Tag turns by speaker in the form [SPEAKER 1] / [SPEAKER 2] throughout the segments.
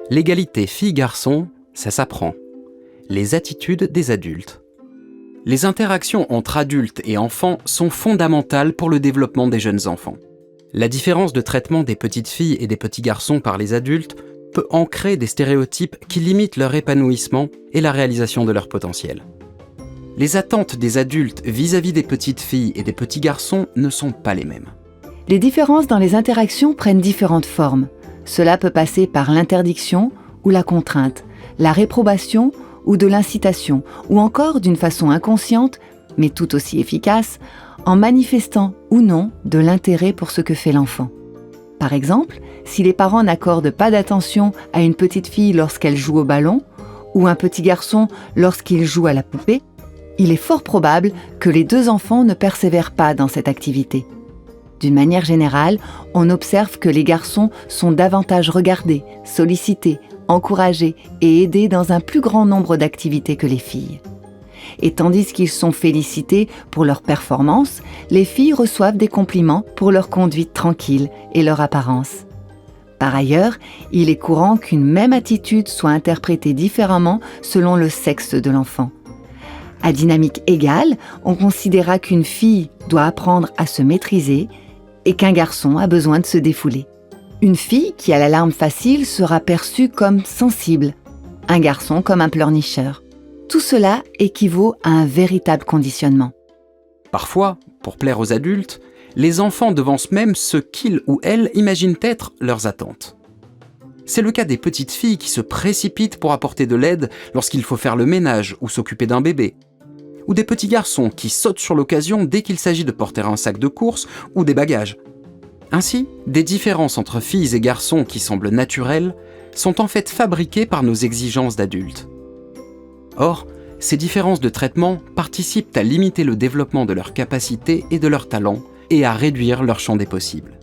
[SPEAKER 1] L'égalité filles-garçons, ça s'apprend. Les attitudes des adultes. Les interactions entre adultes et enfants sont fondamentales pour le développement des jeunes enfants. La différence de traitement des petites filles et des petits garçons par les adultes peut ancrer des stéréotypes qui limitent leur épanouissement et la réalisation de leur potentiel. Les attentes des adultes vis-à-vis des petites filles et des petits garçons ne sont pas les mêmes.
[SPEAKER 2] Les différences dans les interactions prennent différentes formes. Cela peut passer par l'interdiction ou la contrainte, la réprobation ou de l'incitation, ou encore d'une façon inconsciente, mais tout aussi efficace, en manifestant ou non de l'intérêt pour ce que fait l'enfant. Par exemple, si les parents n'accordent pas d'attention à une petite fille lorsqu'elle joue au ballon, ou un petit garçon lorsqu'il joue à la poupée, il est fort probable que les deux enfants ne persévèrent pas dans cette activité. D'une manière générale, on observe que les garçons sont davantage regardés, sollicités, encouragés et aidés dans un plus grand nombre d'activités que les filles. Et tandis qu'ils sont félicités pour leur performance, les filles reçoivent des compliments pour leur conduite tranquille et leur apparence. Par ailleurs, il est courant qu'une même attitude soit interprétée différemment selon le sexe de l'enfant. À dynamique égale, on considéra qu'une fille doit apprendre à se maîtriser et qu'un garçon a besoin de se défouler. Une fille qui a la larme facile sera perçue comme sensible, un garçon comme un pleurnicheur. Tout cela équivaut à un véritable conditionnement.
[SPEAKER 1] Parfois, pour plaire aux adultes, les enfants devancent même ce qu'ils ou elles imaginent être leurs attentes. C'est le cas des petites filles qui se précipitent pour apporter de l'aide lorsqu'il faut faire le ménage ou s'occuper d'un bébé, ou des petits garçons qui sautent sur l'occasion dès qu'il s'agit de porter un sac de course ou des bagages. Ainsi, des différences entre filles et garçons qui semblent naturelles sont en fait fabriquées par nos exigences d'adultes. Or, ces différences de traitement participent à limiter le développement de leurs capacités et de leurs talents et à réduire leur champ des possibles.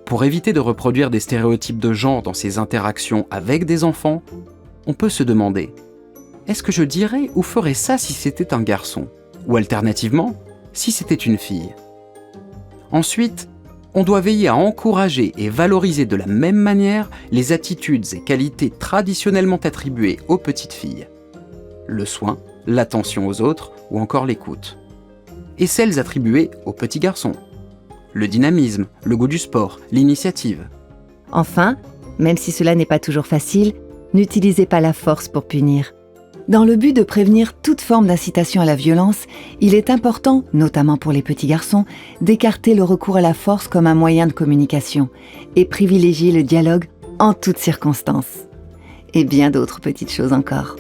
[SPEAKER 1] Pour éviter de reproduire des stéréotypes de genre dans ces interactions avec des enfants, on peut se demander: est-ce que je dirais ou ferais ça si c'était un garçon? Ou alternativement, si c'était une fille? Ensuite, on doit veiller à encourager et valoriser de la même manière les attitudes et qualités traditionnellement attribuées aux petites filles. Le soin, l'attention aux autres ou encore l'écoute. Et celles attribuées aux petits garçons. Le dynamisme, le goût du sport, l'initiative.
[SPEAKER 2] Enfin, même si cela n'est pas toujours facile, n'utilisez pas la force pour punir. Dans le but de prévenir toute forme d'incitation à la violence, il est important, notamment pour les petits garçons, d'écarter le recours à la force comme un moyen de communication et privilégier le dialogue en toutes circonstances. Et bien d'autres petites choses encore.